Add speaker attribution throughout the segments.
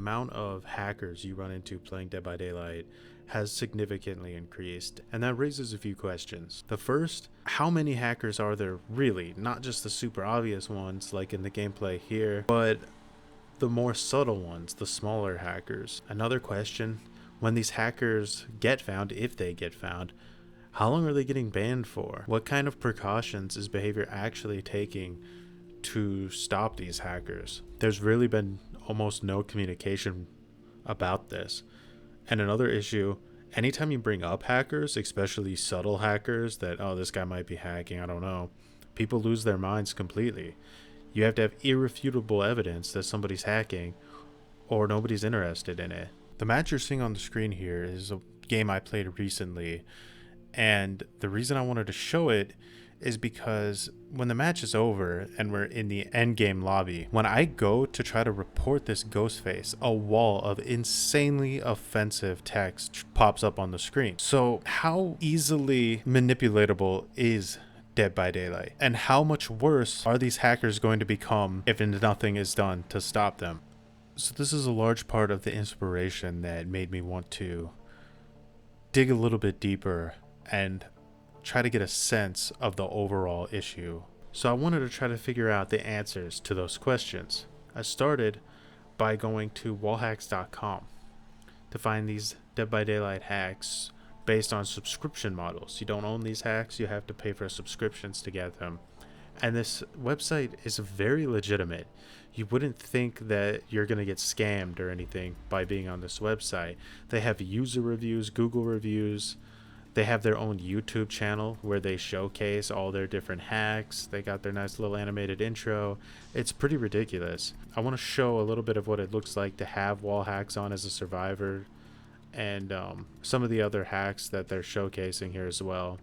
Speaker 1: amount of hackers you run into playing Dead by Daylight has significantly increased, and that raises a few questions. The first, how many hackers are there really? Not just the super obvious ones like in the gameplay here, but the more subtle ones, the smaller hackers. Another question, when these hackers get found, if they get found, how long are they getting banned for? What kind of precautions is behavior actually taking to stop these hackers? There's really been almost no communication about this. And another issue, anytime you bring up hackers, especially subtle hackers that, oh, this guy might be hacking, I don't know, people lose their minds completely. You have to have irrefutable evidence that somebody's hacking or nobody's interested in it. The match you're seeing on the screen here is a game I played recently, and the reason I wanted to show it is because when the match is over and we're in the end game lobby, when I go to try to report this ghost face, a wall of insanely offensive text pops up on the screen. So how easily manipulatable is Dead by Daylight? And how much worse are these hackers going to become if nothing is done to stop them? So this is a large part of the inspiration that made me want to dig a little bit deeper and try to get a sense of the overall issue. So I wanted to try to figure out the answers to those questions. I started by going to wallhacks.com to find these Dead by Daylight hacks based on subscription models. You don't own these hacks, you have to pay for subscriptions to get them. And this website is very legitimate. You wouldn't think that you're going to get scammed or anything by being on this website. They have user reviews, Google reviews. They have their own YouTube channel where they showcase all their different hacks. They got their nice little animated intro. It's pretty ridiculous. I want to show a little bit of what it looks like to have wall hacks on as a survivor, and some of the other hacks that they're showcasing here as well.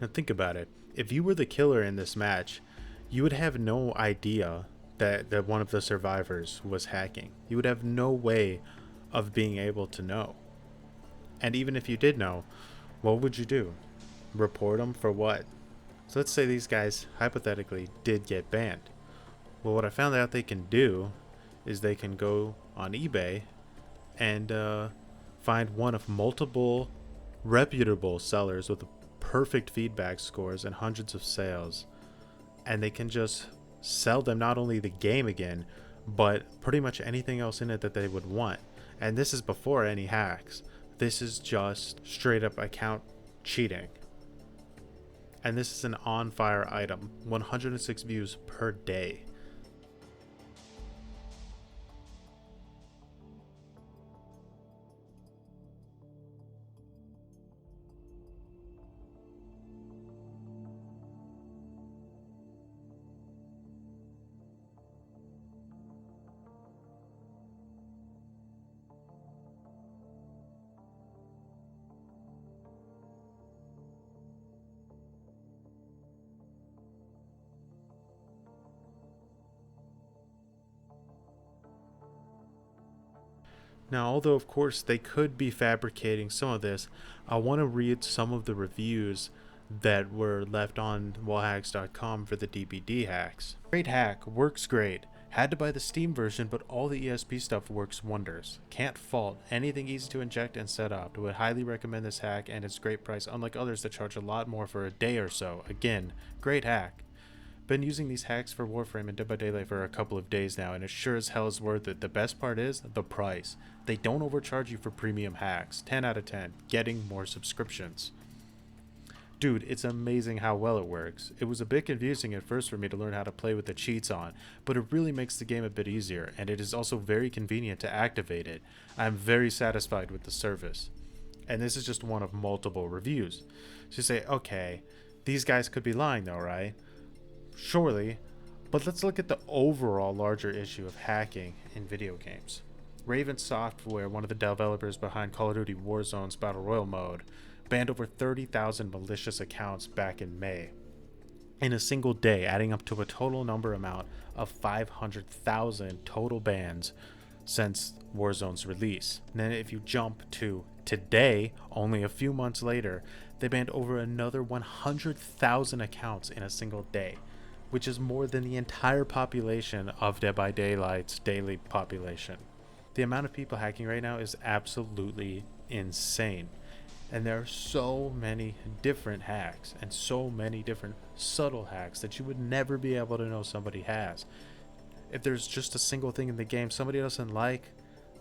Speaker 1: Now think about it. If you were the killer in this match, you would have no idea that one of the survivors was hacking. You would have no way of being able to know. And even if you did know, what would you do? Report them for what? So let's say these guys hypothetically did get banned. Well, what I found out they can do is they can go on eBay and find one of multiple reputable sellers with perfect feedback scores and hundreds of sales, and they can just sell them not only the game again, but pretty much anything else in it that they would want. And this is before any hacks. This is just straight up account cheating. And this is an on fire item, 106 views per day. Now, although of course they could be fabricating some of this, I want to read some of the reviews that were left on wallhacks.com for the DBD hacks. Great hack, works great. Had to buy the Steam version, but all the ESP stuff works wonders. Can't fault, anything easy to inject and set up. Would highly recommend this hack and its great price, unlike others that charge a lot more for a day or so. Again, great hack. Been using these hacks for Warframe and Dead by Daylight for a couple of days now, and it sure as hell is worth it. The best part is the price. They don't overcharge you for premium hacks. 10 out of 10. Getting more subscriptions. Dude, it's amazing how well it works. It was a bit confusing at first for me to learn how to play with the cheats on, but it really makes the game a bit easier, and it is also very convenient to activate it. I'm very satisfied with the service. And this is just one of multiple reviews. So you say, okay, these guys could be lying though, right? Surely, but let's look at the overall larger issue of hacking in video games. Raven Software, one of the developers behind Call of Duty Warzone's Battle Royale mode, banned over 30,000 malicious accounts back in May. In a single day, adding up to a total number amount of 500,000 total bans since Warzone's release. And then if you jump to today, only a few months later, they banned over another 100,000 accounts in a single day, which is more than the entire population of Dead by Daylight's daily population. The amount of people hacking right now is absolutely insane. And there are so many different hacks and so many different subtle hacks that you would never be able to know somebody has. If there's just a single thing in the game somebody doesn't like,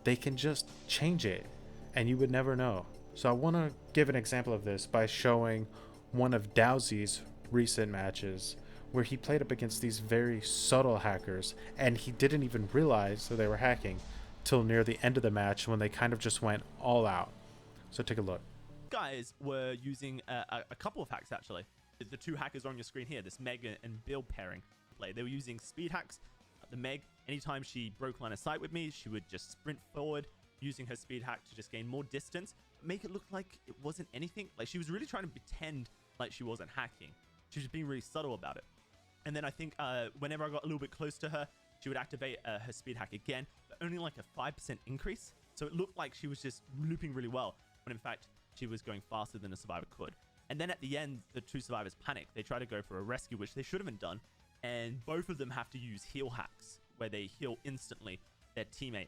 Speaker 1: they can just change it and you would never know. So I want to give an example of this by showing one of Dowsy's recent matches where he played up against these very subtle hackers and he didn't even realize that they were hacking till near the end of the match when they kind of just went all out. So take a look.
Speaker 2: Guys were using a couple of hacks actually. The two hackers on your screen here, this Meg and Bill pairing play. They were using speed hacks. The Meg, anytime she broke line of sight with me, she would just sprint forward using her speed hack to just gain more distance, make it look like it wasn't anything. Like she was really trying to pretend like she wasn't hacking. She was being really subtle about it. And then I think whenever I got a little bit close to her, she would activate her speed hack again, but only like a 5% increase. So it looked like she was just looping really well, when in fact, she was going faster than a survivor could. And then at the end, the two survivors panic. They try to go for a rescue, which they should have done. And both of them have to use heal hacks, where they heal instantly their teammate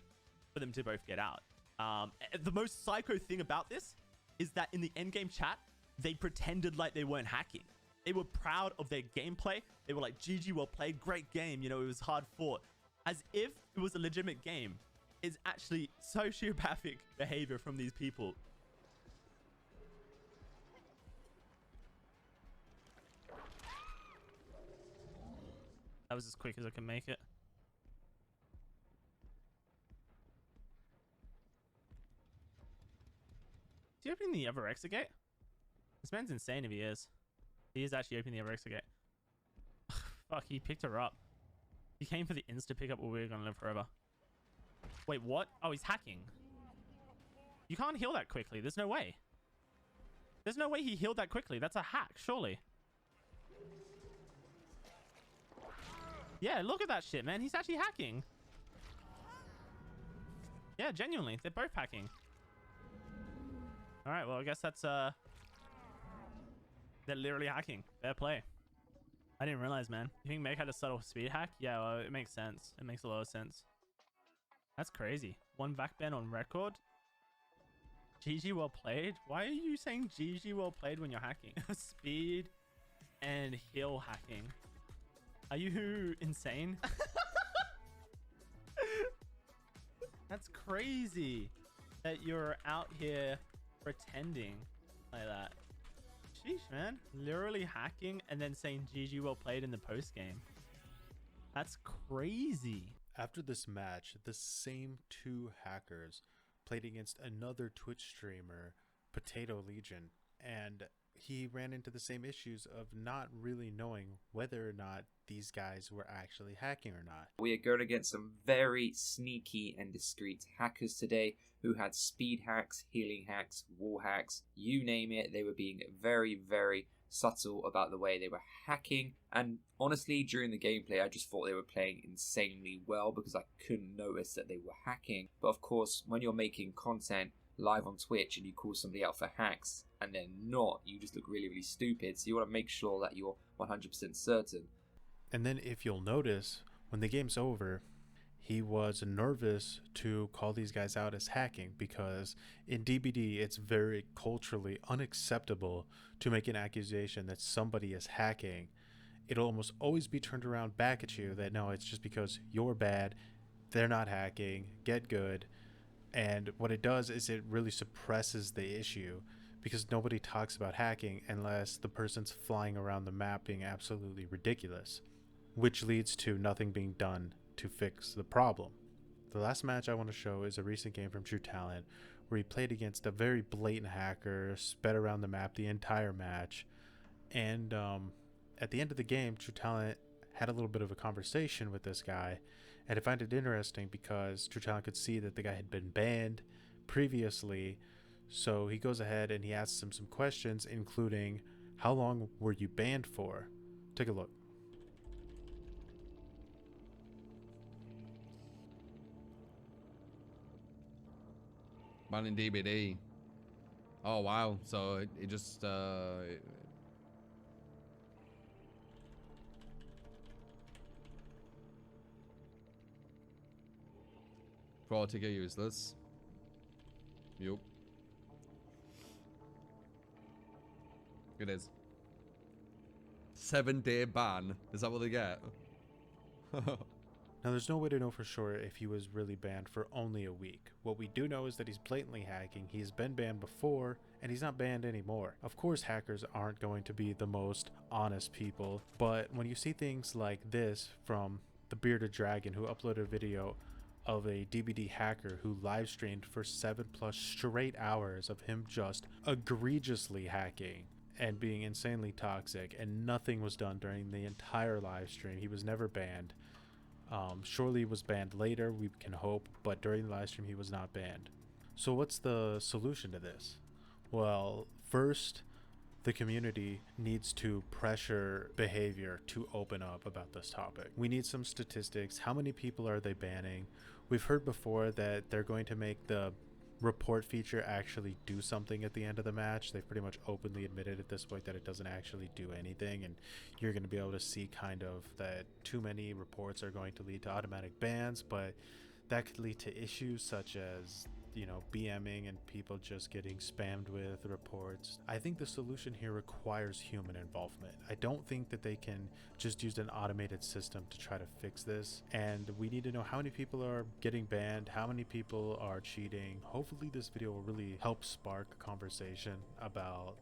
Speaker 2: for them to both get out. The most psycho thing about this is that in the endgame chat, they pretended like they weren't hacking. They were proud of their gameplay. They were like, GG, well played, great game. You know, it was hard fought. As if it was a legitimate game. It's actually sociopathic behavior from these people. That was as quick as I can make it. Is he opening the other exit gate? This man's insane if he is. He is actually opening the other exit gate. Fuck, he picked her up. He came for the insta pickup or we're gonna live forever. Wait, what? Oh, he's hacking. You can't heal that quickly. There's no way. There's no way he healed that quickly. That's a hack, surely. Yeah, look at that shit, man. He's actually hacking. Yeah, genuinely. They're both hacking. Alright, well, I guess that's, they're literally hacking. Fair play. I didn't realize, man. You think Meg had a subtle speed hack? Yeah, well, it makes sense. It makes a lot of sense. That's crazy. One vac ban on record? GG well played? Why are you saying GG well played when you're hacking? Speed and heal hacking. Are you insane? That's crazy that you're out here pretending like that. Sheesh, man. Literally hacking and then saying GG well played in the post game. That's crazy.
Speaker 1: After this match, the same two hackers played against another Twitch streamer, Potato Legion, and he ran into the same issues of not really knowing whether or not these guys were actually hacking or not.
Speaker 3: We are going against some very sneaky and discreet hackers today who had speed hacks, healing hacks, wall hacks, you name it. They were being very, very subtle about the way they were hacking, and honestly during the gameplay I just thought they were playing insanely well because I couldn't notice that they were hacking. But of course, when you're making content live on Twitch and you call somebody out for hacks and they're not, you just look really, really stupid. So you want to make sure that you're 100% certain.
Speaker 1: And then if you'll notice, when the game's over, he was nervous to call these guys out as hacking because in DBD it's very culturally unacceptable to make an accusation that somebody is hacking. It'll almost always be turned around back at you that no, it's just because you're bad, they're not hacking, get good. And what it does is it really suppresses the issue because nobody talks about hacking unless the person's flying around the map being absolutely ridiculous, which leads to nothing being done to fix the problem. The last match I want to show is a recent game from True Talent where he played against a very blatant hacker, sped around the map the entire match, and at the end of the game, True Talent had a little bit of a conversation with this guy, and I find it interesting because True Talent could see that the guy had been banned previously, So he goes ahead and he asks him some questions, including, how long were you banned for? Take a look.
Speaker 4: Banned in DBD. Oh wow, so it just fraud ticket useless. Yup. It is. 7-day ban. Is that what they get?
Speaker 1: Now, there's no way to know for sure if he was really banned for only a week. What we do know is that he's blatantly hacking, he's been banned before, and he's not banned anymore. Of course, hackers aren't going to be the most honest people, but when you see things like this from the Bearded Dragon, who uploaded a video of a DBD hacker who live streamed for 7+ straight hours of him just egregiously hacking and being insanely toxic, and nothing was done during the entire live stream. He was never banned. Surely he was banned later, we can hope, but during the live stream he was not banned. So what's the solution to this? Well, first, the community needs to pressure behavior to open up about this topic. We need some statistics. How many people are they banning? We've heard before that they're going to make the report feature actually do something at the end of the match. They've pretty much openly admitted at this point that it doesn't actually do anything, and you're going to be able to see kind of that too many reports are going to lead to automatic bans, but that could lead to issues such as, you know, BMing and people just getting spammed with reports. I think the solution here requires human involvement. I don't think that they can just use an automated system to try to fix this, and we need to know how many people are getting banned, how many people are cheating. Hopefully this video will really help spark a conversation about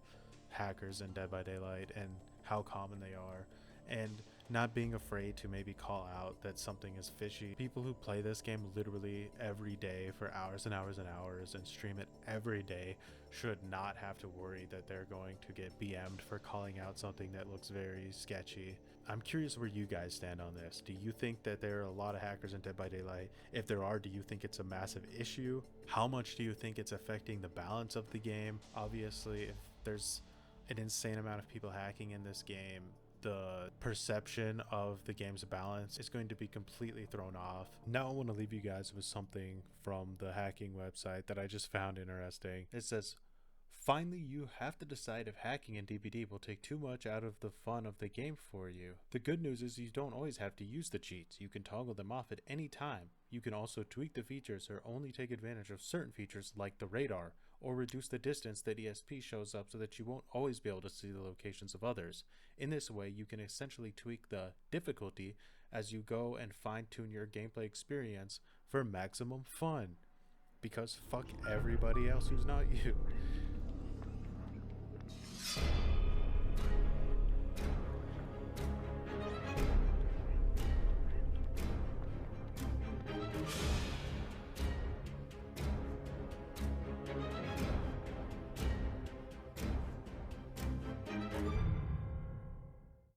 Speaker 1: hackers in Dead by Daylight and how common they are, and not being afraid to maybe call out that something is fishy. People who play this game literally every day for hours and hours and hours and stream it every day should not have to worry that they're going to get BM'd for calling out something that looks very sketchy. I'm curious where you guys stand on this. Do you think that there are a lot of hackers in Dead by Daylight? If there are, do you think it's a massive issue? How much do you think it's affecting the balance of the game? Obviously, if there's an insane amount of people hacking in this game, the perception of the game's balance is going to be completely thrown off. Now I want to leave you guys with something from the hacking website that I just found interesting. It says, finally, you have to decide if hacking in DBD will take too much out of the fun of the game for you. The good news is you don't always have to use the cheats. You can toggle them off at any time. You can also tweak the features or only take advantage of certain features like the radar, or reduce the distance that ESP shows up so that you won't always be able to see the locations of others. In this way, you can essentially tweak the difficulty as you go and fine-tune your gameplay experience for maximum fun. Because fuck everybody else who's not you.